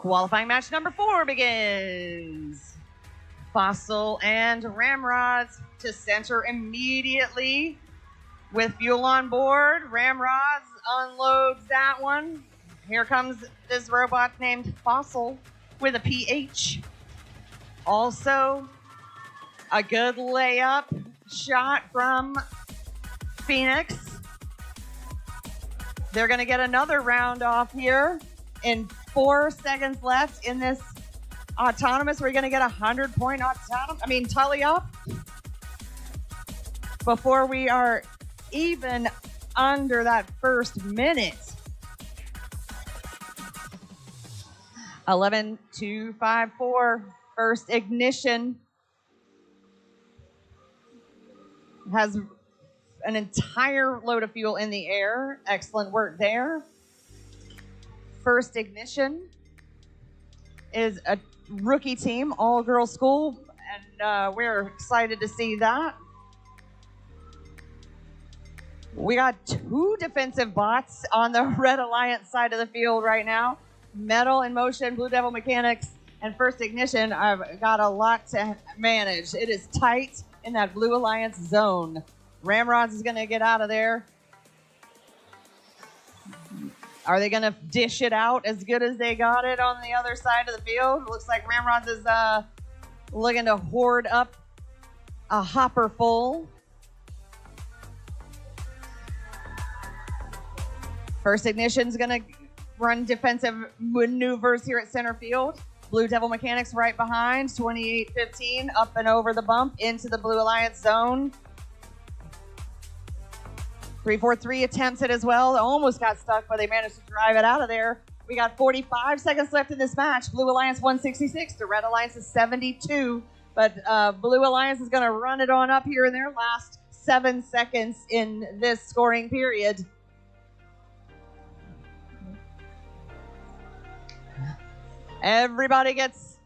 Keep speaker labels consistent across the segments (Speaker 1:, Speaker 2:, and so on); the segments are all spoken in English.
Speaker 1: Qualifying match number 4 begins. Fossil and Ramrods to center immediately with fuel on board. Ramrods unloads that one. Here comes this robot named Fossil with a PH. Also, a good layup shot from Phoenix. They're going to get another round off here in 4 seconds left in this autonomous. We're going to get 100-point tally up before we are even under that first minute. 11.254, first ignition. Has an entire load of fuel in the air. Excellent work there. First ignition is a rookie team, all-girls school, and we're excited to see that. We got 2 defensive bots on the Red Alliance side of the field right now. Metal in motion, Blue Devil Mechanics, and First Ignition. I've got a lot to manage. It is tight in that Blue Alliance zone. Ramrods is going to get out of there. Are they going to dish it out as good as they got it on the other side of the field? Looks like Ramrods is looking to hoard up a hopper full. First Ignition's going to run defensive maneuvers here at center field. Blue Devil Mechanics right behind, 28-15, up and over the bump into the Blue Alliance zone. 3-4-3 attempts it as well. Almost got stuck, but they managed to drive it out of there. We got 45 seconds left in this match. Blue Alliance 166 to Red Alliance is 72. But Blue Alliance is going to run it on up here in their last 7 seconds in this scoring period. Everybody gets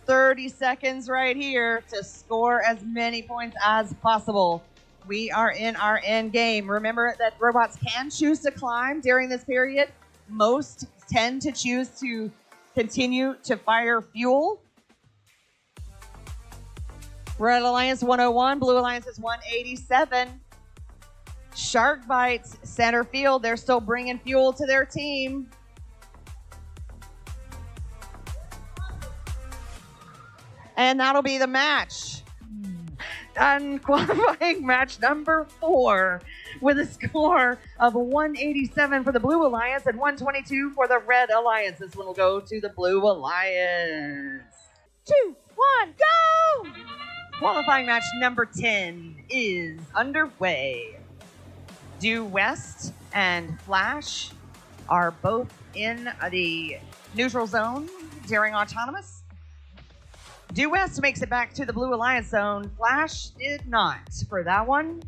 Speaker 1: 30 seconds right here to score as many points as possible. We are in our end game. Remember that robots can choose to climb during this period. Most tend to choose to continue to fire fuel. Red Alliance 101, Blue Alliance is 187. Shark Bites center field. They're still bringing fuel to their team. And that'll be the match. And qualifying match number 4 with a score of 187 for the Blue Alliance and 122 for the Red Alliance. This one will go to the Blue Alliance. 2, 1, go! Qualifying match number 10 is underway. Due West and Flash are both in the neutral zone during autonomous. Due West makes it back to the Blue Alliance zone. Flash did not for that one.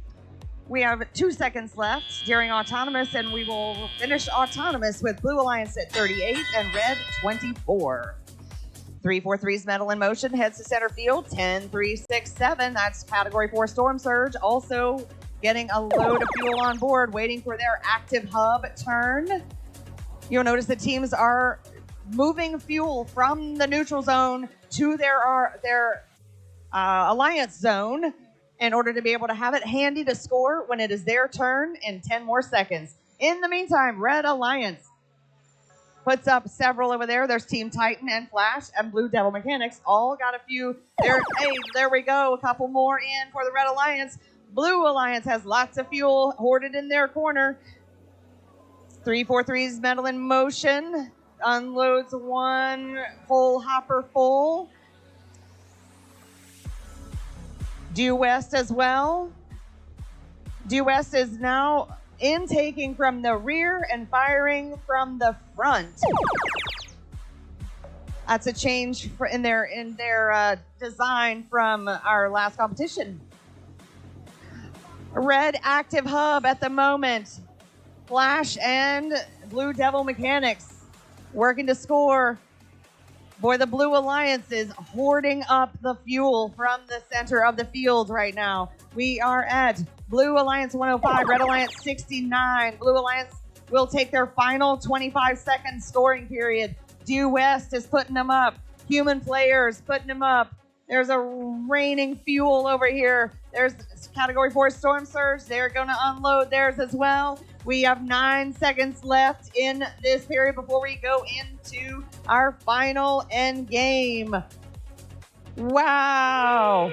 Speaker 1: We have 2 seconds left during autonomous, and we will finish autonomous with Blue Alliance at 38 and Red 24. 343's Metal in Motion heads to center field. 10-3-6-7. That's Category 4 Storm Surge. Also getting a load of fuel on board, waiting for their active hub turn. You'll notice the teams are moving fuel from the neutral zone to their alliance zone in order to be able to have it handy to score when it is their turn in 10 more seconds. In the meantime, Red Alliance puts up several over there. There's Team Titan and Flash and Blue Devil Mechanics. All got a few. There we go. A couple more in for the Red Alliance. Blue Alliance has lots of fuel hoarded in their corner. 343's Metal in Motion unloads one whole hopper full. Due West as well. Due West is now intaking from the rear and firing from the front. That's a change in their design from our last competition. Red active hub at the moment. Flash and Blue Devil Mechanics working to score. Boy, the Blue Alliance is hoarding up the fuel from the center of the field right now. We are at Blue Alliance 105, Red Alliance 69. Blue Alliance will take their final 25-second scoring period. Due West is putting them up. Human Players putting them up. There's a raining fuel over here. There's Category 4 Storm Surge. They're going to unload theirs as well. We have 9 seconds left in this period before we go into our final end game. Wow.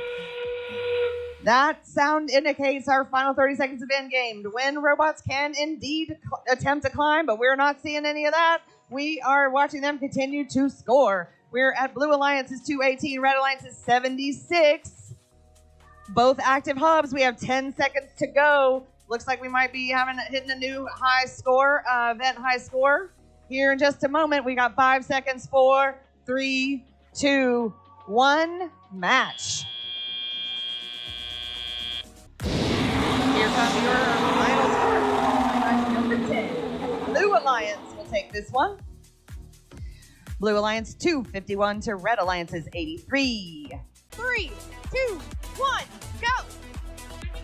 Speaker 1: That sound indicates our final 30 seconds of end game. When robots can indeed attempt to climb, but we're not seeing any of that. We are watching them continue to score. We're at Blue Alliance's 218, Red Alliance's 76. Both active hubs. We have 10 seconds to go. Looks like we might be hitting a new high score, event high score. Here in just a moment, we got 5 seconds. 4, 3, 2, 1, match. Here comes your final score. Number 10. Blue Alliance will take this one. Blue Alliance 251 to Red Alliance's 83.
Speaker 2: 3, 2, 1, go!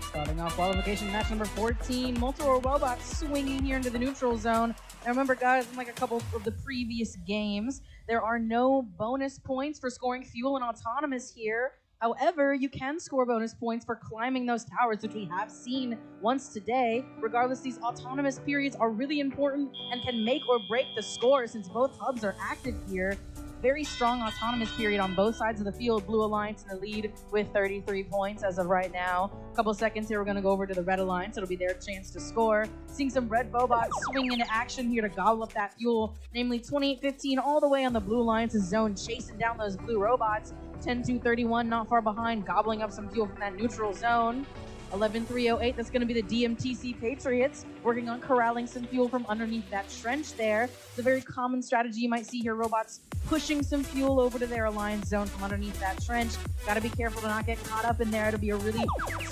Speaker 2: Starting off qualification match number 14, multiple robots swinging here into the neutral zone. And remember, guys, unlike a couple of the previous games, there are no bonus points for scoring fuel and autonomous here. However, you can score bonus points for climbing those towers, which we have seen once today. Regardless, these autonomous periods are really important and can make or break the score since both hubs are active here. Very strong autonomous period on both sides of the field. Blue Alliance in the lead with 33 points as of right now. A couple seconds here, we're going to go over to the Red Alliance. It'll be their chance to score. Seeing some red robots swing into action here to gobble up that fuel, namely 28-15 all the way on the Blue Alliance's zone, chasing down those blue robots. 10-2-31 not far behind, gobbling up some fuel from that neutral zone. 11-3-08, that's going to be the DMTC Patriots, working on corralling some fuel from underneath that trench there. It's a very common strategy you might see here, robots pushing some fuel over to their alliance zone from underneath that trench. Got to be careful to not get caught up in there. It'll be a really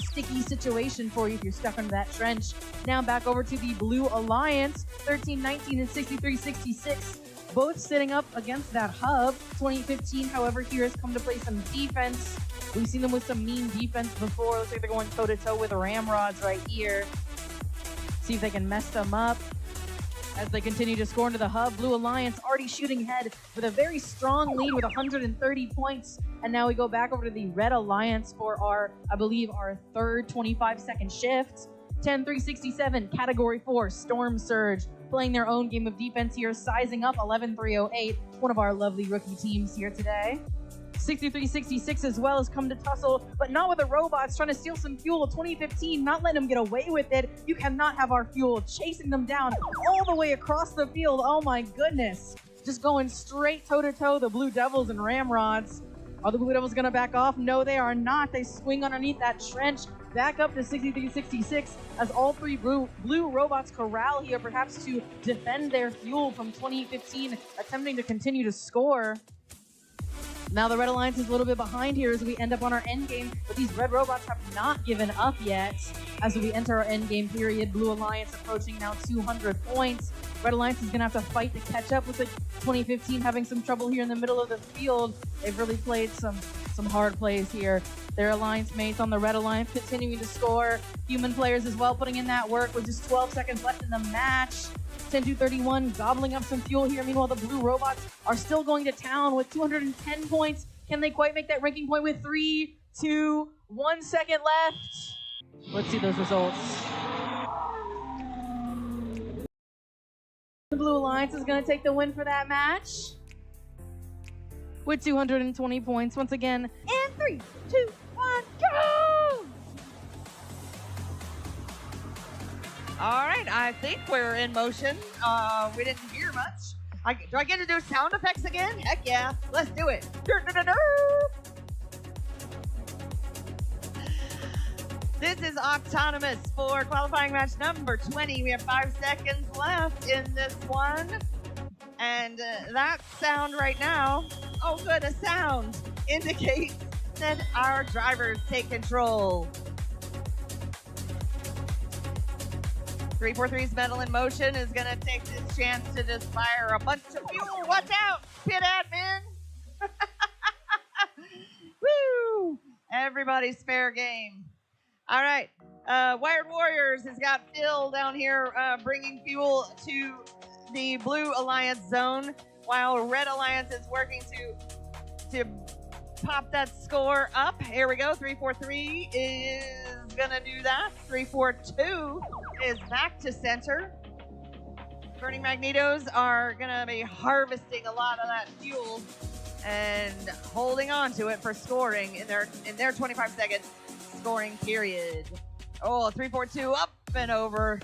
Speaker 2: sticky situation for you if you're stuck under that trench. Now back over to the Blue Alliance, 13-19 and 63-66. Both sitting up against that hub. 2015, however, here has come to play some defense. We've seen them with some mean defense before. Looks like they're going toe-to-toe with ramrods right here. See if they can mess them up as they continue to score into the hub. Blue Alliance already shooting ahead with a very strong lead with 130 points. And now we go back over to the Red Alliance for our, I believe, our third 25-second shift. 10-3-67, Category 4, Storm Surge, playing their own game of defense here, sizing up 11-3-08, one of our lovely rookie teams here today. 63-66 as well has come to tussle, but not with the robots trying to steal some fuel. 2015, not letting them get away with it. You cannot have our fuel, chasing them down all the way across the field. Oh my goodness. Just going straight toe-to-toe, the Blue Devils and ramrods. Are the Blue Devils going to back off? No, they are not. They swing underneath that trench, back up to 63-66 as all three blue robots corral here, perhaps to defend their fuel from 2015, attempting to continue to score. Now the Red Alliance is a little bit behind here as we end up on our end game, but these red robots have not given up yet as we enter our end game period. Blue Alliance approaching now 200 points. Red Alliance is going to have to fight to catch up with the 2015, having some trouble here in the middle of the field. They've really played some hard plays here. Their alliance mates on the Red Alliance continuing to score. Human Players as well putting in that work with just 12 seconds left in the match. 10-2-31, gobbling up some fuel here. Meanwhile, the blue robots are still going to town with 210 points. Can they quite make that ranking point with 3, 2, 1 second left? Let's see those results. The Blue Alliance is going to take the win for that match with 220 points once again. And 3, 2, 1, go!
Speaker 1: All right, I think we're in motion. We didn't hear much. Do I get to do sound effects again? Heck yeah, let's do it. This is autonomous for qualifying match number 20. We have 5 seconds left in this one. And that sound right now, oh good, a sound, indicates that our drivers take control. 343's Metal in Motion is going to take this chance to just fire a bunch of fuel. Watch out, pit admin. Woo! Everybody's fair game. All right. Wired Warriors has got Phil down here bringing fuel to the Blue Alliance zone. while Red Alliance is working to pop that score up. Here we go. 3-4-3 is gonna do that. 3-4-2 is back to center. Burning Magnetos are gonna be harvesting a lot of that fuel and holding on to it for scoring in their 25-second scoring period. Oh, 3-4-2 up and over.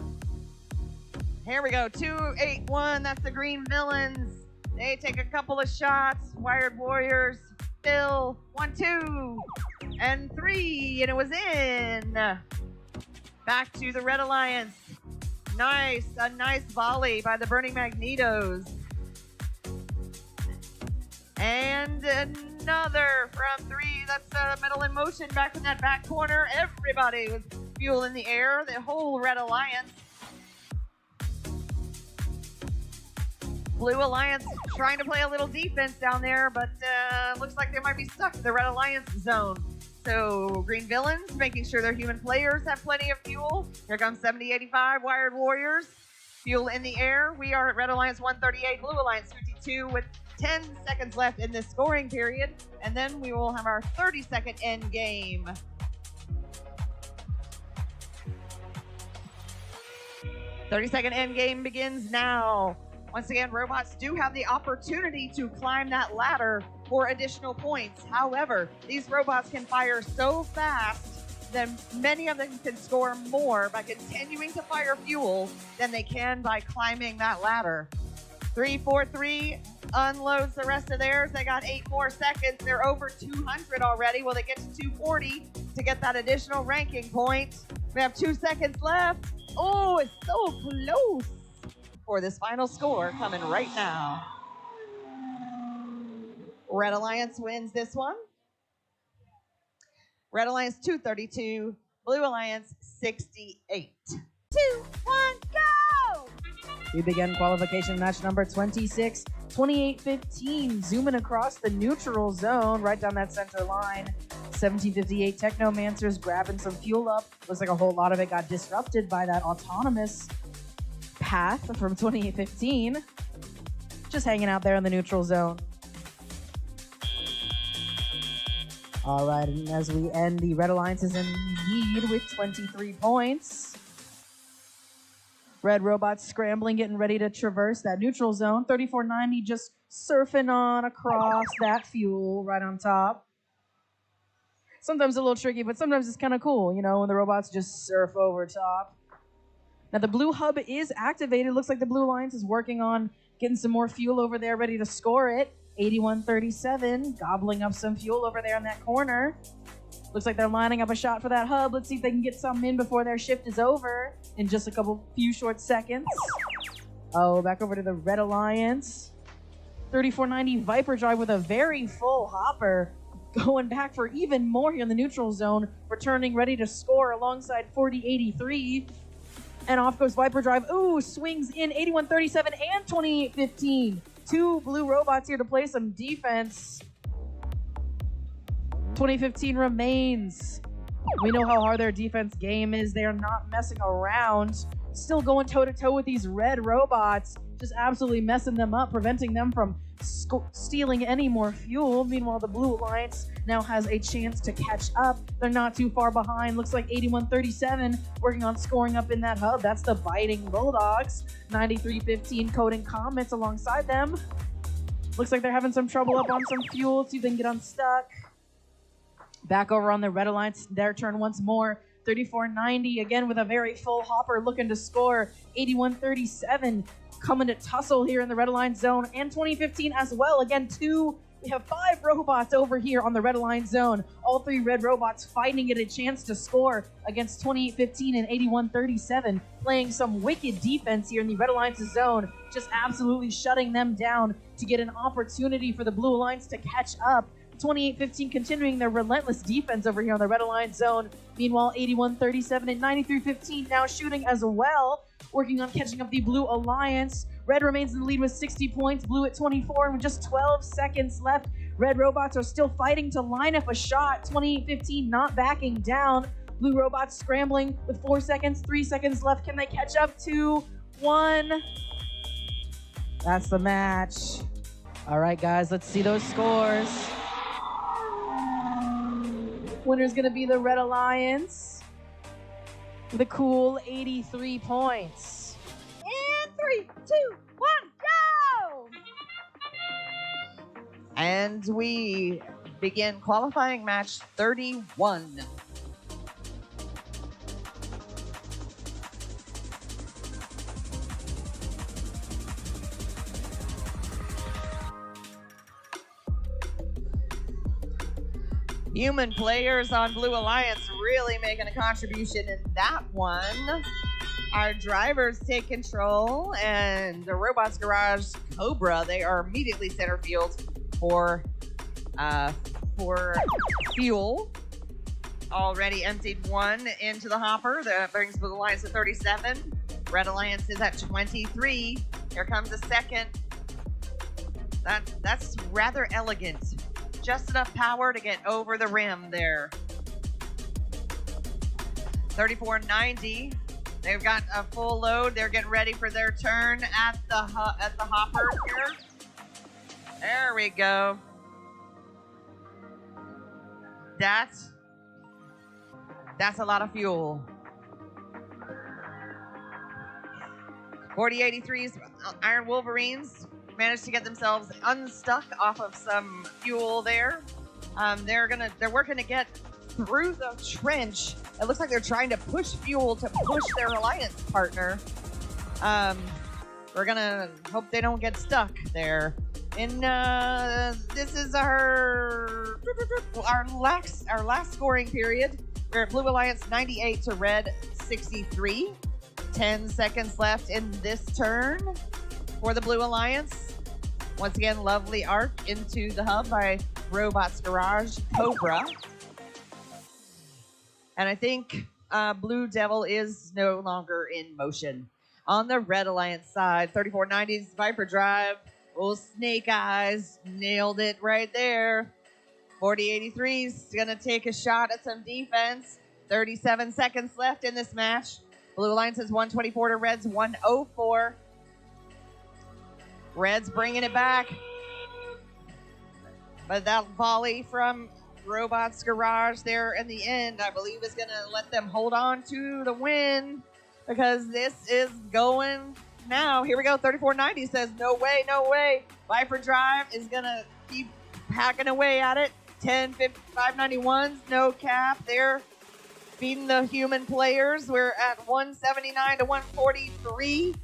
Speaker 1: Here we go. 2-8-1. That's the Green Villains. They take a couple of shots. Wired Warriors. Still 1-2 and 3, and it was in. Back to the Red Alliance. A nice volley by the Burning Magnetos. And another from 3. That's Metal in Motion back in that back corner. Everybody with fuel in the air. The whole Red Alliance. Blue Alliance trying to play a little defense down there, but looks like they might be stuck in the Red Alliance zone. So Green Villains making sure their human players have plenty of fuel. Here comes 7085 Wired Warriors. Fuel in the air. We are at Red Alliance 138, Blue Alliance 52 with 10 seconds left in this scoring period. And then we will have our 30-second end game. Thirty-second end game begins now. Once again, robots do have the opportunity to climb that ladder for additional points. However, these robots can fire so fast that many of them can score more by continuing to fire fuel than they can by climbing that ladder. 3-4-3 unloads the rest of theirs. They got 8 more seconds. They're over 200 already. Will they get to 240 to get that additional ranking point? We have 2 seconds left. Oh, it's so close. For this final score coming right now. Red Alliance wins this one. Red Alliance 232, Blue Alliance 68.
Speaker 2: 2, 1, go! We begin qualification match number 26, 28-15, zooming across the neutral zone, right down that center line. 1758 Technomancers grabbing some fuel up. Looks like a whole lot of it got disrupted by that autonomous path from 2815. Just hanging out there in the neutral zone. All right, and as we end, the Red Alliance is in lead with 23 points. Red robots scrambling, getting ready to traverse that neutral zone. 3490 just surfing on across that fuel right on top. Sometimes a little tricky, but sometimes it's kind of cool, you know, when the robots just surf over top. Now the blue hub is activated. Looks like the Blue Alliance is working on getting some more fuel over there, ready to score it. 8137, gobbling up some fuel over there in that corner. Looks like they're lining up a shot for that hub. Let's see if they can get some in before their shift is over in just a few short seconds. Oh, back over to the Red Alliance. 3490 Viper Drive with a very full hopper. Going back for even more here in the neutral zone. Returning ready to score alongside 4083. And off goes Viper Drive. Ooh, swings in 8137 and 2815. 2 blue robots here to play some defense. 2015 remains. We know how hard their defense game is. They are not messing around. Still going toe-to-toe with these red robots. Just absolutely messing them up, preventing them from stealing any more fuel. Meanwhile, the Blue Alliance now has a chance to catch up. They're not too far behind. Looks like 8137 working on scoring up in that hub. That's the Biting Bulldogs. 9315 coding comments alongside them. Looks like they're having some trouble up on some fuel. See if they can get unstuck. Back over on the Red Alliance, their turn once more. 3490 again with a very full hopper looking to score. 8137 coming to tussle here in the Red Alliance zone, and 2015 as well. Again, we have 5 robots over here on the Red Alliance zone. All 3 red robots fighting at a chance to score against 2815 and 8137, playing some wicked defense here in the Red Alliance's zone, just absolutely shutting them down to get an opportunity for the Blue Alliance to catch up. 2815 continuing their relentless defense over here on the Red Alliance zone. Meanwhile, 8137 and 9315 now shooting as well, working on catching up the Blue Alliance. Red remains in the lead with 60 points, Blue at 24, and with just 12 seconds left, Red robots are still fighting to line up a shot. 2815 not backing down. Blue robots scrambling with 4 seconds, 3 seconds left. Can they catch up? 2, 1. That's the match. All right, guys, let's see those scores. Winner's gonna be the Red Alliance with a cool 83 points.
Speaker 1: And 3, 2, 1, go! And we begin qualifying match 31. Human players on Blue Alliance really making a contribution in that one. Our drivers take control, and the Robots Garage Cobra, they are immediately center field for fuel. Already emptied one into the hopper. That brings Blue Alliance to 37. Red Alliance is at 23. Here comes the second. That's rather elegant. Just enough power to get over the rim there. 3490. They've got a full load. They're getting ready for their turn at the hopper here. There we go. That's a lot of fuel. 4083's Iron Wolverines managed to get themselves unstuck off of some fuel there. They're working to get through the trench. It looks like they're trying to push fuel to push their alliance partner. We're gonna hope they don't get stuck there. And this is our last scoring period. We're at Blue Alliance 98 to Red 63. 10 seconds left in this turn for the Blue Alliance. Once again, lovely arc into the hub by Robots Garage Cobra. And I think Blue Devil is no longer in motion. On the Red Alliance side, 3490's Viper Drive. Oh, Snake Eyes nailed it right there. 4083's gonna take a shot at some defense. 37 seconds left in this match. Blue Alliance is 124 to Red's 104. Red's bringing it back. But that volley from Robots Garage there in the end, I believe, is going to let them hold on to the win, because this is going now. Here we go. 3490 says, no way, no way. Viper Drive is going to keep hacking away at it. 591's no cap. They're beating the human players. We're at 179 to 143.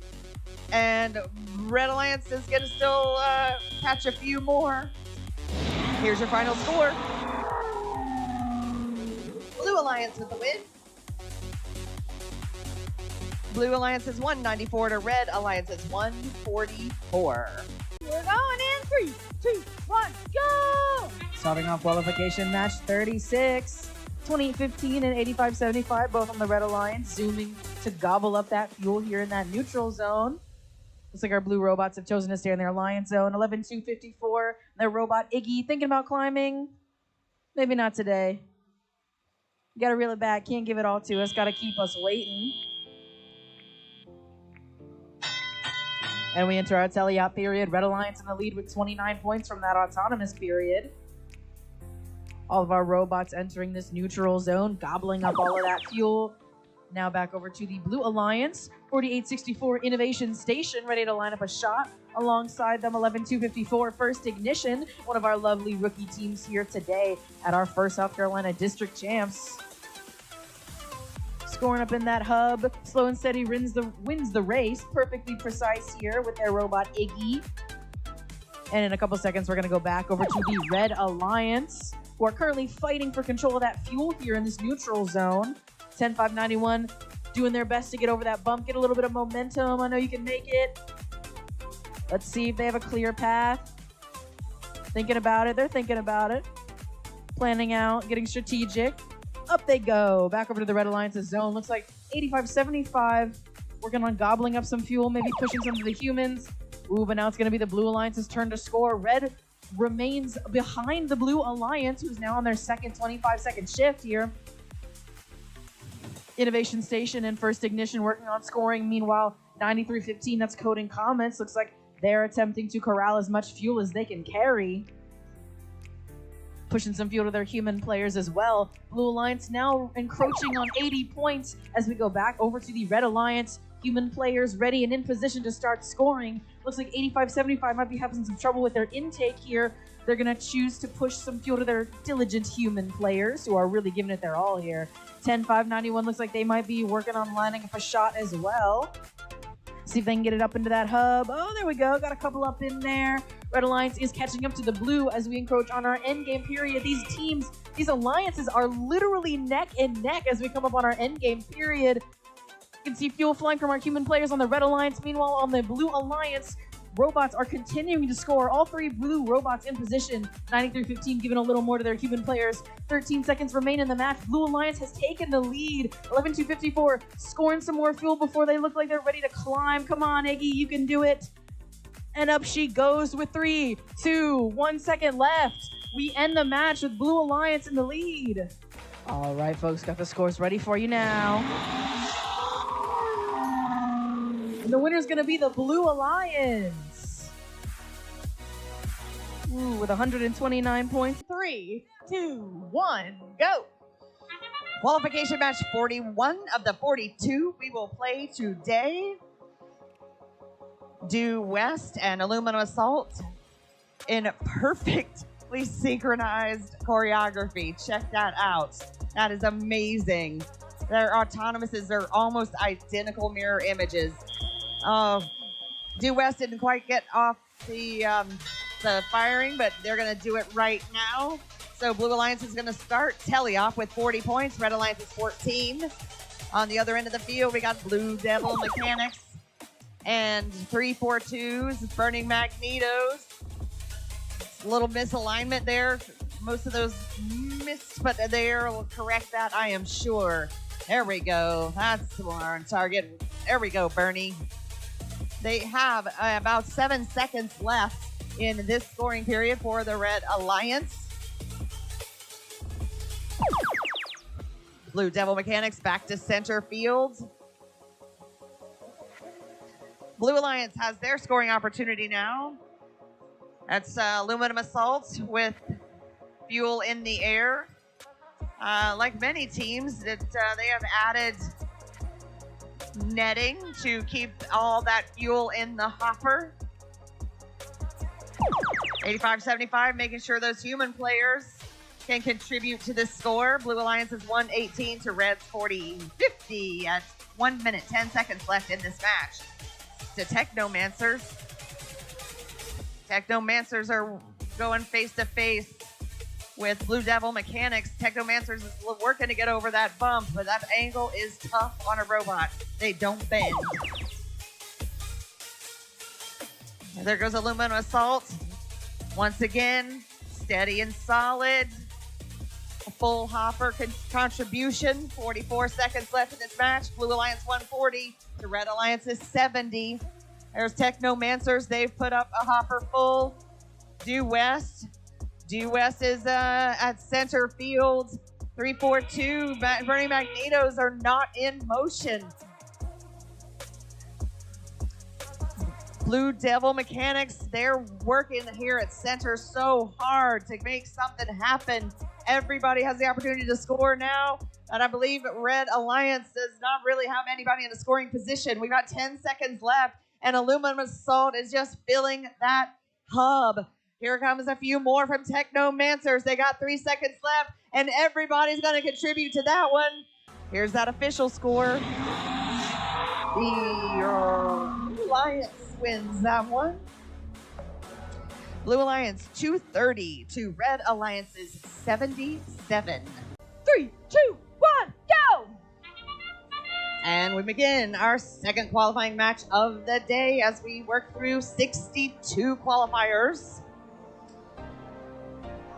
Speaker 1: And Red Alliance is going to still catch a few more. Here's your final score. Blue Alliance with the win. Blue Alliance is 194 to Red Alliance is 144.
Speaker 2: We're going in 3, 2, 1, go! Starting off qualification match 36. 2815 and 8575, both on the Red Alliance, zooming to gobble up that fuel here in that neutral zone. Looks like our blue robots have chosen to stay in their Alliance zone. 11254, their robot Iggy thinking about climbing. Maybe not today. You gotta reel it back. Can't give it all to us. Gotta keep us waiting. And we enter our tele-out period. Red Alliance in the lead with 29 points from that autonomous period. All of our robots entering this neutral zone, gobbling up all of that fuel. Now back over to the Blue Alliance. 4864 Innovation Station, ready to line up a shot. Alongside them, 11254 First Ignition, one of our lovely rookie teams here today at our first South Carolina District Champs. Scoring up in that hub. Slow and Steady wins the race. Perfectly precise here with their robot Iggy. And in a couple seconds, we're going to go back over to the Red Alliance, who are currently fighting for control of that fuel here in this neutral zone. 10591 doing their best to get over that bump, get a little bit of momentum. I know you can make it. Let's see if they have a clear path. Thinking about it. They're thinking about it. Planning out, getting strategic. Up they go. Back over to the Red Alliance's zone. Looks like 8575 working on gobbling up some fuel, maybe pushing some of the humans. Ooh, but now it's going to be the Blue Alliance's turn to score. Red remains behind the Blue Alliance, who's now on their second 25-second shift here. Innovation Station and First Ignition working on scoring. Meanwhile, 9315, that's coding comments. Looks like They're attempting to corral as much fuel as they can carry. Pushing some fuel to their human players as well. Blue Alliance now encroaching on 80 points as we go back over to the Red Alliance. Human players ready and in position to start scoring. Looks like 85-75 might be having some trouble with their intake here. They're going to choose to push some fuel to their diligent human players who are really giving it their all here. 10-5-91 looks like they might be working on lining up a shot as well. See if they can get it up into that hub. Oh, there we go. Got a couple up in there. Red Alliance is catching up to the blue as we encroach on our endgame period. These teams, these alliances are literally neck and neck as we come up on our endgame period. You can see fuel flying from our human players on the Red Alliance. Meanwhile, on the Blue Alliance, robots are continuing to score. All three blue robots in position. 93-15 giving a little more to their human players. 13 seconds remain in the match. Blue Alliance has taken the lead. 11-54, scoring some more fuel before they look like they're ready to climb. Come on, Iggy, you can do it. And up she goes with 3, 2, 1 second left. We end the match with Blue Alliance in the lead. All right, folks, got the scores ready for you now. And the winner's gonna be the Blue Alliance. Ooh, with 129 points.
Speaker 1: 3, 2, 1, go. Qualification match 41 of the 42 we will play today. Due West and Aluminum Assault in perfectly synchronized choreography. Check that out. That is amazing. Their autonomouses are almost identical mirror images. Due West didn't quite get off the firing, but they're going to do it right now. So Blue Alliance is going to start Telly off with 40 points. Red Alliance is 14. On the other end of the field, we got Blue Devil Mechanics and 342s, Burning Magnetos. A little misalignment there. Most of those missed, but they'll correct that, I am sure. There we go. That's our target. There we go, Bernie. They have about 7 seconds left in this scoring period for the Red Alliance. Blue Devil Mechanics back to center field. Blue Alliance has their scoring opportunity now. That's Aluminum Assault with fuel in the air. Like many teams, they have added netting to keep all that fuel in the hopper. 85-75, making sure those human players can contribute to this score. Blue Alliance is 118 to Red's 40-50 at 1 minute, 10 seconds left in this match. To Technomancers. Technomancers are going face to face with Blue Devil Mechanics. Technomancers is working to get over that bump, but that angle is tough on a robot. They don't bend. And there goes Aluminum Assault. Once again, steady and solid. A full hopper contribution. 44 seconds left in this match. Blue Alliance 140 to Red Alliance is 70. There's Technomancers. They've put up a hopper full. Due West. Due West is at center field. 342. Burning Magnetos are not in motion. Blue Devil Mechanics, they're working here at center so hard to make something happen. Everybody has the opportunity to score now, and I believe Red Alliance does not really have anybody in a scoring position. We've got 10 seconds left, and Aluminum Assault is just filling that hub. Here comes a few more from Technomancers. They got 3 seconds left, and everybody's going to contribute to that one. Here's that official score. The Alliance wins that one. Blue Alliance 230 to Red Alliance's 77.
Speaker 2: 3, 2, 1, go!
Speaker 1: And we begin our second qualifying match of the day as we work through 62 qualifiers.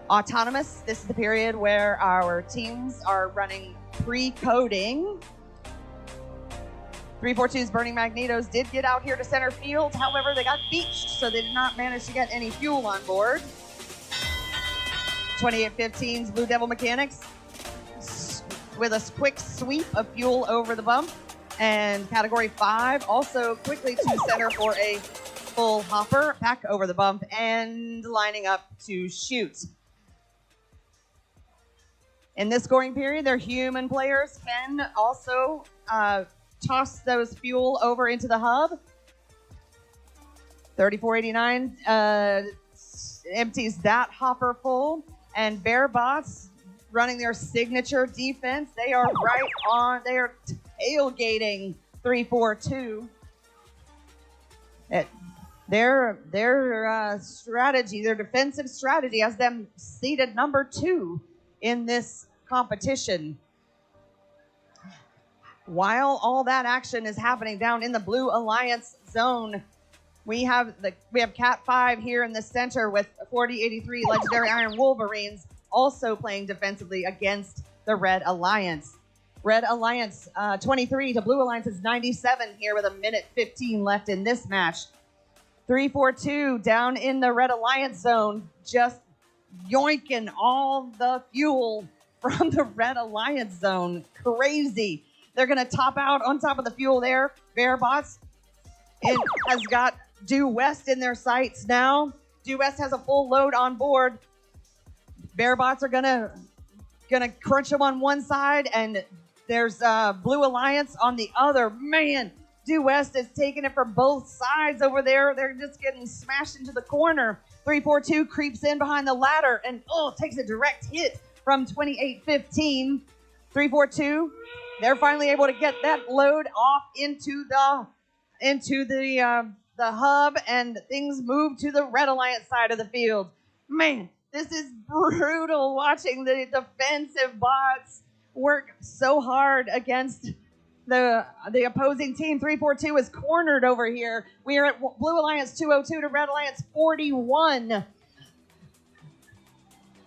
Speaker 1: Autonomous, this is the period where our teams are running pre-coding. 342's Burning Magnetos did get out here to center field. However, they got beached, so they did not manage to get any fuel on board. 2815's Blue Devil Mechanics with a quick sweep of fuel over the bump. And Category 5 also quickly to center for a full hopper, back over the bump, and lining up to shoot. In this scoring period, their human players can also toss those fuel over into the hub. 3489 empties that hopper full, and Bearbots running their signature defense. They are right on. They are tailgating 342. Their strategy, their defensive strategy, has them seated number 2 in this competition. While all that action is happening down in the Blue Alliance zone, we have Cat 5 here in the center with 4083 Legendary Iron Wolverines also playing defensively against the Red Alliance. Red Alliance 23 to Blue Alliance's 97 here with 1:15 left in this match. 342 down in the Red Alliance zone, just yoinking all the fuel from the Red Alliance zone. Crazy. They're going to top out on top of the fuel there. Bearbots has got Due West in their sights now. Due West has a full load on board. Bearbots are gonna crunch them on one side, and there's Blue Alliance on the other. Man, Due West is taking it from both sides over there. They're just getting smashed into the corner. 342 creeps in behind the ladder and takes a direct hit from 2815. 342, they're finally able to get that load off into the hub, and things move to the Red Alliance side of the field. Man, this is brutal watching the defensive bots work so hard against the opposing team. 342 is cornered over here. We are at Blue Alliance 202 to Red Alliance 41.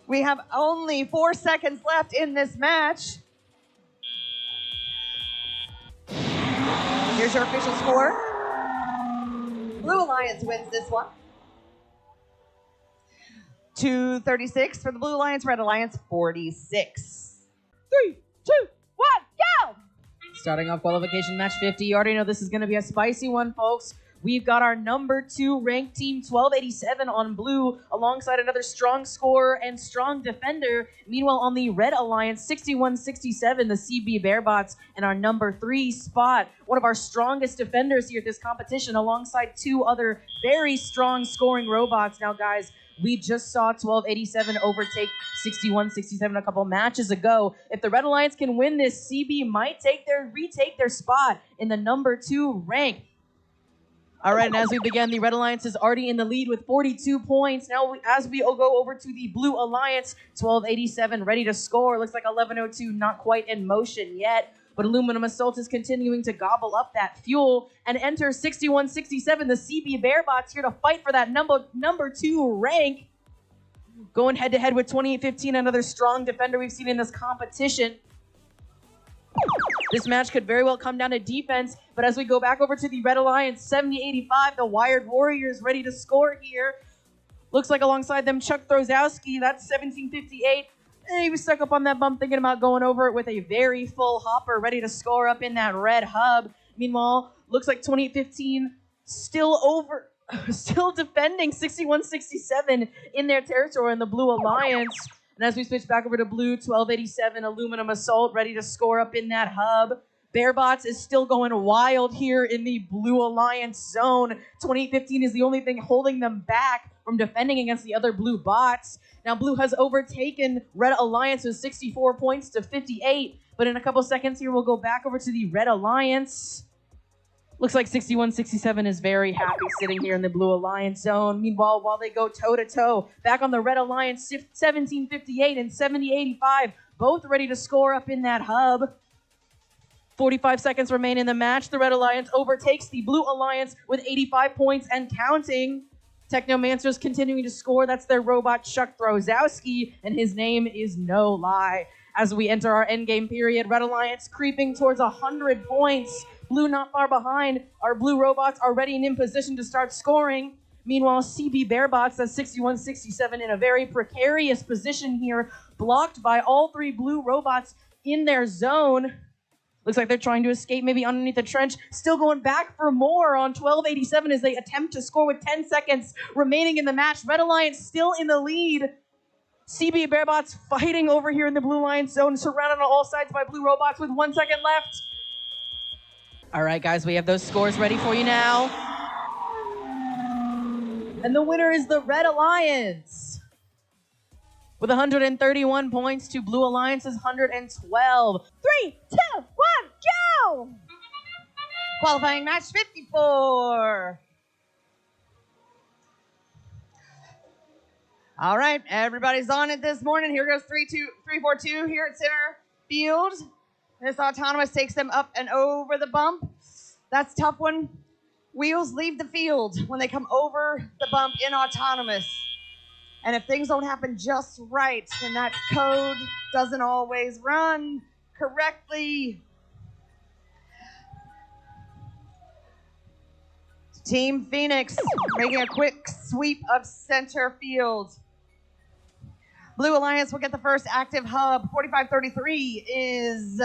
Speaker 1: We have only 4 seconds left in this match. Here's your official score. Blue Alliance wins this one. 236 for the Blue Alliance, Red Alliance 46.
Speaker 2: 3, 2, 1, go! Starting off qualification match 50. You already know this is going to be a spicy one, folks. We've got our number 2 ranked team, 1287 on blue, alongside another strong scorer and strong defender. Meanwhile, on the Red Alliance, 6167, the CB Bearbots, and our number 3 spot, one of our strongest defenders here at this competition, alongside 2 other very strong scoring robots. Now, guys, we just saw 1287 overtake 6167 a couple matches ago. If the Red Alliance can win this, CB might retake their spot in the number 2 rank. All right, and as we begin, the Red Alliance is already in the lead with 42 points. Now, as we go over to the Blue Alliance, 1287 ready to score. Looks like 1102 not quite in motion yet, but Aluminum Assault is continuing to gobble up that fuel and enter 6167. The CB Bearbots here to fight for that number 2 rank. Going head-to-head with 2815, another strong defender we've seen in this competition. This match could very well come down to defense, but as we go back over to the Red Alliance, 7085, the Wired Warriors ready to score here. Looks like alongside them, Chuck Throzowski, that's 1758. He was stuck up on that bump thinking about going over it with a very full hopper ready to score up in that red hub. Meanwhile, looks like 2815 still defending 6167 in their territory in the Blue Alliance. And as we switch back over to blue, 1287 Aluminum Assault ready to score up in that hub. Bearbots is still going wild here in the Blue Alliance zone. 2815 is the only thing holding them back from defending against the other blue bots. Now, blue has overtaken Red Alliance with 64 points to 58. But in a couple seconds here, we'll go back over to the Red Alliance. Looks like 6167 is very happy sitting here in the Blue Alliance zone. Meanwhile, while they go toe-to-toe, back on the Red Alliance, 1758 and 7085, both ready to score up in that hub. 45 seconds remain in the match. The Red Alliance overtakes the Blue Alliance with 85 points and counting. Technomancer's continuing to score. That's their robot, Chuck Throzowski, and his name is No Lie. As we enter our endgame period, Red Alliance creeping towards 100 points. Blue not far behind. Our blue robots are ready and in position to start scoring. Meanwhile, CB Bearbots at 6167 in a very precarious position here, blocked by all 3 blue robots in their zone. Looks like they're trying to escape maybe underneath the trench. Still going back for more on 1287 as they attempt to score with 10 seconds remaining in the match. Red Alliance still in the lead. CB Bearbots fighting over here in the Blue Alliance zone, surrounded on all sides by Blue Robots with 1 second left. All right, guys, we have those scores ready for you now. And the winner is the Red Alliance, with 131 points to Blue Alliance's 112. 3, 2, 1, go!
Speaker 1: Qualifying match 54. All right, everybody's on it this morning. Here goes 3-4-2 here at center field. This autonomous takes them up and over the bump. That's a tough one. Wheels leave the field when they come over the bump in autonomous. And if things don't happen just right, then that code doesn't always run correctly. Team Phoenix making a quick sweep of center field. Blue Alliance will get the first active hub. 4533 is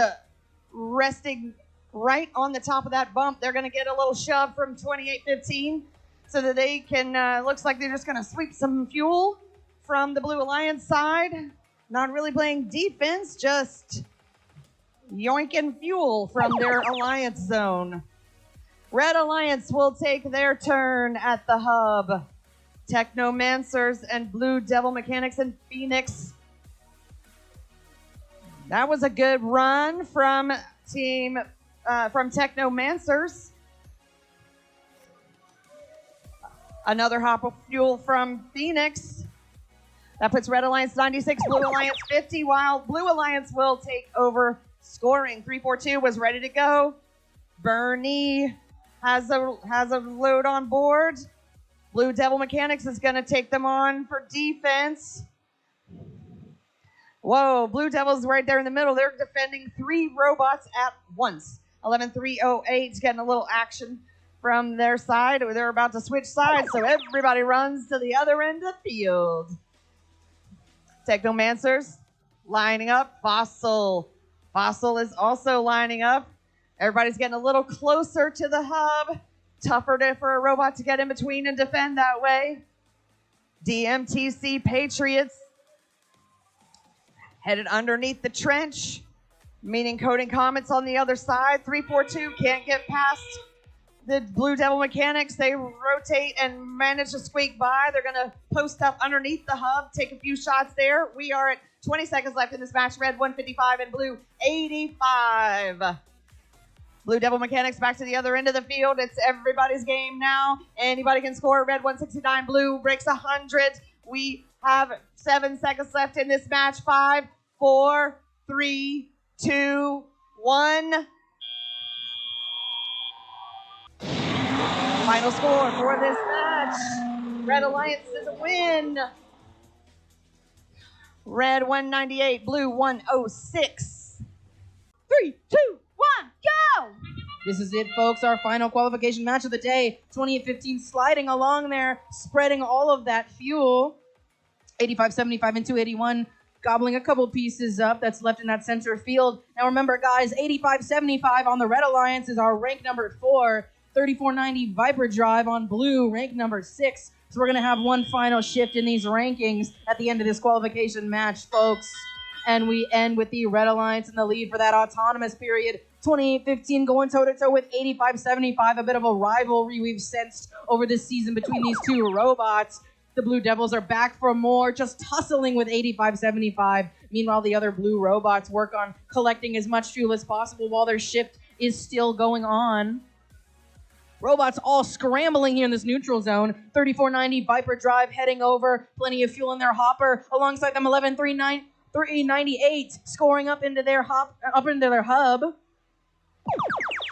Speaker 1: resting right on the top of that bump. They're going to get a little shove from 2815 so that they can, looks like they're just going to sweep some fuel from the Blue Alliance side. Not really playing defense, just yoinking fuel from their Alliance zone. Red Alliance will take their turn at the hub. Technomancers and Blue Devil Mechanics and Phoenix. That was a good run from Technomancers. Another hop of fuel from Phoenix. That puts Red Alliance 96, Blue Alliance 50, while Blue Alliance will take over scoring. 342 was ready to go. Bernie has a load on board. Blue Devil Mechanics is going to take them on for defense. Whoa, Blue Devil's right there in the middle. They're defending 3 robots at once. 11308's getting a little action from their side. They're about to switch sides, so everybody runs to the other end of the field. Technomancers lining up. Fossil is also lining up. Everybody's getting a little closer to the hub. Tougher for a robot to get in between and defend that way. DMTC Patriots headed underneath the trench, meaning Coding Comets on the other side. 342 can't get past the Blue Devil Mechanics. They rotate and manage to squeak by. They're going to post up underneath the hub, take a few shots there. We are at 20 seconds left in this match. Red 155 and Blue 85. Blue Devil Mechanics back to the other end of the field. It's everybody's game now. Anybody can score. Red 169. Blue breaks 100. We have 7 seconds left in this match. 5, 4, 3, 2, 1. Final score for this match. Red Alliance is a win. Red 198, Blue 106.
Speaker 2: 3, 2, 1, go! This is it, folks. Our final qualification match of the day. 2815 sliding along there, spreading all of that fuel. 8575 and 281 gobbling a couple pieces up that's left in that center field. Now remember, guys, 8575 on the Red Alliance is our rank number 4. 3490 Viper Drive on Blue, rank number 6. So we're going to have one final shift in these rankings at the end of this qualification match, folks. And we end with the Red Alliance in the lead for that autonomous period. 2815 going toe-to-toe with 8575, a bit of a rivalry we've sensed over this season between these two robots. The Blue Devils are back for more, just tussling with 8575. Meanwhile, the other Blue robots work on collecting as much fuel as possible while their shift is still going on. Robots all scrambling here in this neutral zone. 3490 Viper Drive heading over. Plenty of fuel in their hopper. Alongside them, 11398 scoring up into their hub.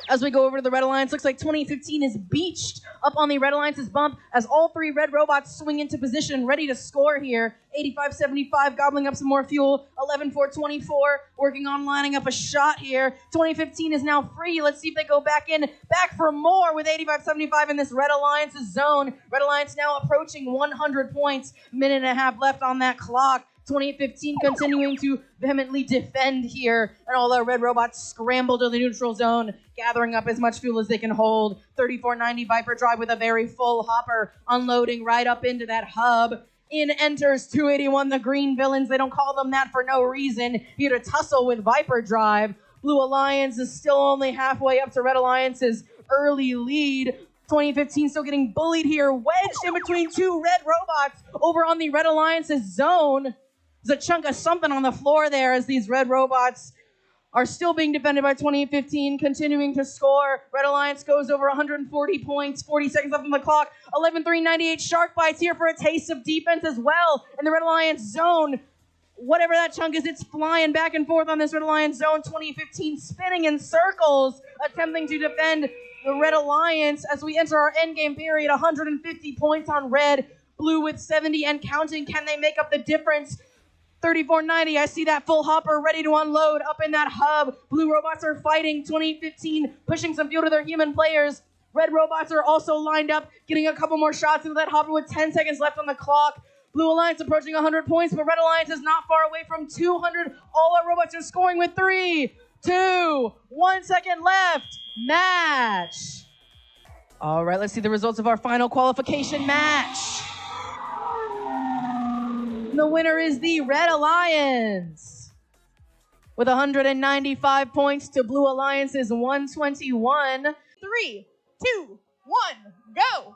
Speaker 2: As we go over to the Red Alliance, looks like 2015 is beached up on the Red Alliance's bump as all 3 red robots swing into position, ready to score here. 8575 gobbling up some more fuel. 11424 working on lining up a shot here. 2015 is now free. Let's see if they go back for more with 8575 in this Red Alliance's zone. Red Alliance now approaching 100 points. Minute and a half left on that clock. 2015 continuing to vehemently defend here, and all the red robots scramble to the neutral zone, gathering up as much fuel as they can hold. 3490 Viper Drive with a very full hopper, unloading right up into that hub. In enters 281, the green villains. They don't call them that for no reason. Here to tussle with Viper Drive. Blue Alliance is still only halfway up to Red Alliance's early lead. 2015 still getting bullied here, wedged in between two red robots over on the Red Alliance's zone. There's a chunk of something on the floor there as these red robots are still being defended by 2015, continuing to score. Red Alliance goes over 140 points, 40 seconds left on the clock. 11-3-98 Shark Bites here for a taste of defense as well in the Red Alliance zone. Whatever that chunk is, it's flying back and forth on this Red Alliance zone. 2015 spinning in circles, attempting to defend the Red Alliance as we enter our endgame period. 150 points on red, blue with 70 and counting. Can they make up the difference? 3490, I see that full hopper ready to unload up in that hub. Blue robots are fighting. 2015 pushing some fuel to their human players. Red robots are also lined up, getting a couple more shots into that hopper with 10 seconds left on the clock. Blue Alliance approaching 100 points, but Red Alliance is not far away from 200. All our robots are scoring with 3, 2, 1 second left. Match. All right, let's see the results of our final qualification match. The winner is the Red Alliance with 195 points to Blue Alliance's 121. 3, 2, 1, go!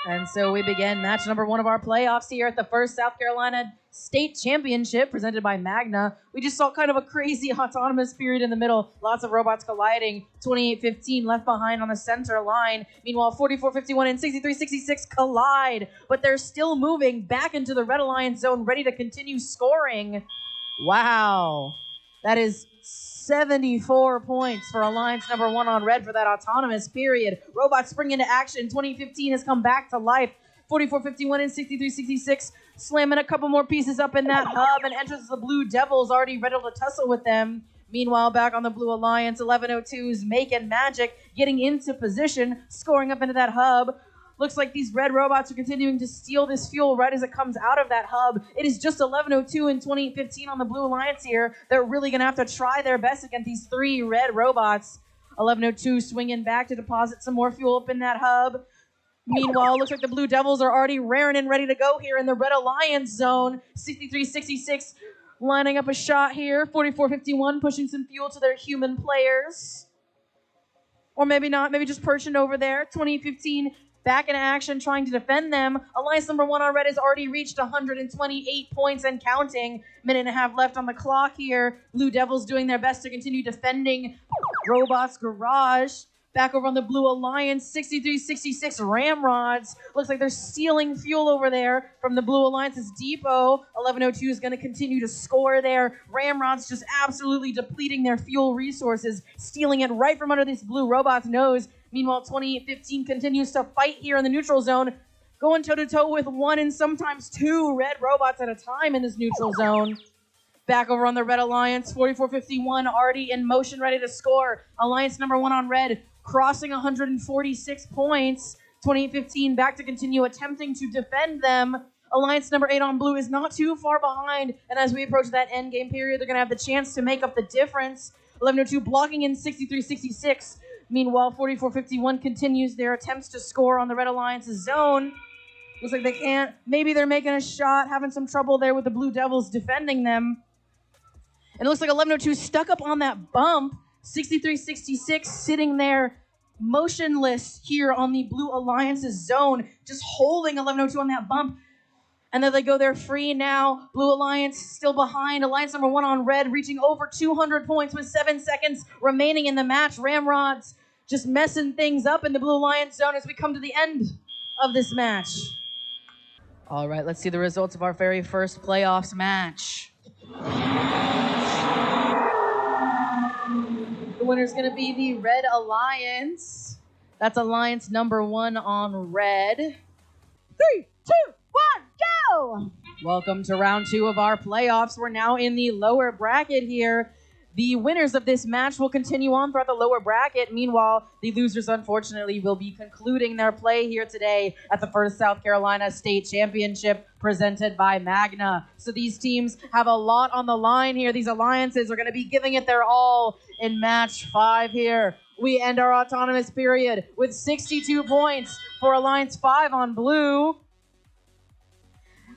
Speaker 2: And so we begin match number 1 of our playoffs here at the first South Carolina State Championship presented by Magna. We just saw kind of a crazy autonomous period in the middle. Lots of robots colliding. 28-15 left behind on the center line. Meanwhile, 44-51 and 63-66 collide, but they're still moving back into the Red Alliance zone, ready to continue scoring. Wow. That is 74 points for Alliance number 1 on red for that autonomous period. Robots spring into action. 2015 has come back to life. 44-51 and 63-66, slamming a couple more pieces up in that hub and enters the Blue Devils, already ready to tussle with them. Meanwhile, back on the Blue Alliance, 1102's making magic, getting into position, scoring up into that hub. Looks like these red robots are continuing to steal this fuel right as it comes out of that hub. It is just 1102 and 2015 on the Blue Alliance here. They're really going to have to try their best against these 3 red robots. 1102 swinging back to deposit some more fuel up in that hub. Meanwhile, looks like the Blue Devils are already raring and ready to go here in the Red Alliance zone. 63-66 lining up a shot here. 44-51 pushing some fuel to their human players. Or maybe not, maybe just perching over there. 2015 back in action, trying to defend them. Alliance number 1 on red has already reached 128 points and counting. Minute and a half left on the clock here. Blue Devils doing their best to continue defending Robots Garage. Back over on the Blue Alliance, 63-66 Ramrods. Looks like they're stealing fuel over there from the Blue Alliance's depot. 1102 is going to continue to score there. Ramrods just absolutely depleting their fuel resources, stealing it right from under this Blue Robot's nose. Meanwhile, 2015 continues to fight here in the neutral zone, going toe-to-toe with 1 and sometimes 2 red robots at a time in this neutral zone. Back over on the Red Alliance, 44-51 already in motion, ready to score. Alliance number 1 on red, crossing 146 points. 2015 back to continue attempting to defend them. Alliance number 8 on blue is not too far behind, and as we approach that end game period, they're going to have the chance to make up the difference. 1102 blocking in 63-66. Meanwhile, 44-51 continues their attempts to score on the Red Alliance's zone. Looks like they can't. Maybe they're making a shot, having some trouble there with the Blue Devils defending them. And it looks like 1102 stuck up on that bump. 63-66 sitting there motionless here on the Blue Alliance's zone, just holding 1102 on that bump. And then they go there free now. Blue Alliance still behind. Alliance number 1 on red, reaching over 200 points with 7 seconds remaining in the match. Ramrods just messing things up in the Blue Alliance zone as we come to the end of this match. All right, let's see the results of our very first playoffs match. The winner's going to be the Red Alliance. That's Alliance number 1 on red. 3, 2, 1, go! Welcome to round 2 of our playoffs. We're now in the lower bracket here. The winners of this match will continue on throughout the lower bracket. Meanwhile, the losers, unfortunately, will be concluding their play here today at the first South Carolina State Championship presented by Magna. So these teams have a lot on the line here. These alliances are going to be giving it their all in match 5 here. We end our autonomous period with 62 points for Alliance 5 on blue.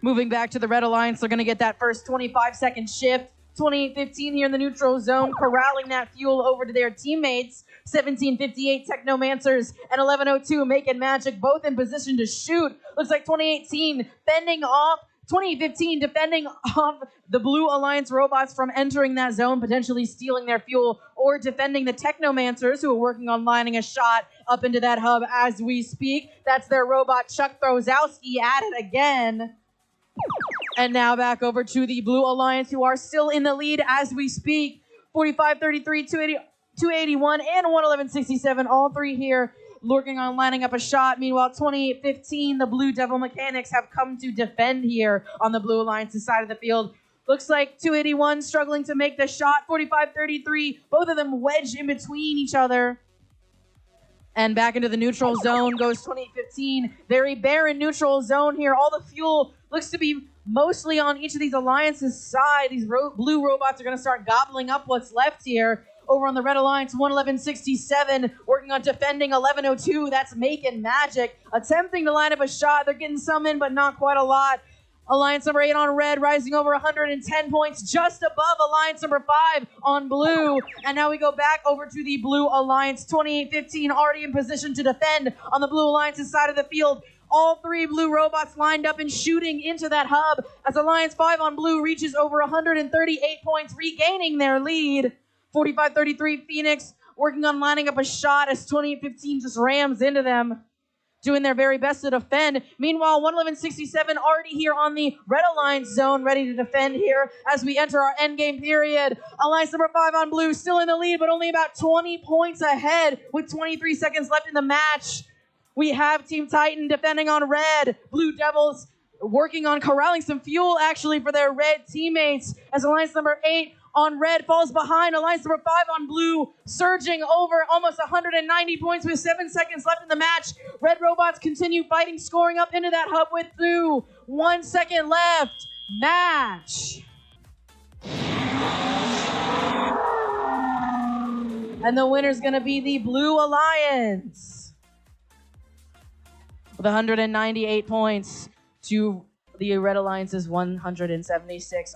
Speaker 2: Moving back to the Red Alliance, they're going to get that first 25-second shift. 28-15 here in the neutral zone, corralling that fuel over to their teammates. 17:58 Technomancers and 11:02 Making Magic, both in position to shoot. Looks like 2015 defending off the Blue Alliance robots from entering that zone, potentially stealing their fuel, or defending the Technomancers, who are working on lining a shot up into that hub as we speak. That's their robot Chuck Throzowski at it again. And now back over to the Blue Alliance, who are still in the lead as we speak. 45-33, 281, and 111-67. All three here working on lining up a shot. Meanwhile, 28-15, the Blue Devil Mechanics have come to defend here on the Blue Alliance's side of the field. Looks like 281 struggling to make the shot. 45-33, both of them wedged in between each other. And back into the neutral zone goes 2015. Very barren neutral zone here. All the fuel looks to be mostly on each of these alliances' side. These blue robots are going to start gobbling up what's left here. Over on the Red Alliance, 111-67, working on defending 11:02. That's Making Magic, attempting to line up a shot. They're getting some in, but not quite a lot. Alliance number 8 on red, rising over 110 points, just above Alliance number 5 on blue. And now we go back over to the Blue Alliance, 28-15, already in position to defend on the Blue Alliance's side of the field. All three blue robots lined up and shooting into that hub as Alliance 5 on blue reaches over 138 points, regaining their lead. 45-33, Phoenix working on lining up a shot as 28-15 just rams into them, doing their very best to defend. Meanwhile, 111-67 already here on the Red Alliance zone, ready to defend here as we enter our endgame period. Alliance number 5 on blue, still in the lead, but only about 20 points ahead with 23 seconds left in the match. We have Team Titan defending on red. Blue Devils working on corralling some fuel, actually, for their red teammates as Alliance number 8 on red falls behind. Alliance number 5 on blue, surging over almost 190 points with 7 seconds left in the match. Red robots continue fighting, scoring up into that hub with blue. 1 second left. Match. And the winner's going to be the Blue Alliance with 198 points to the Red Alliance's 176.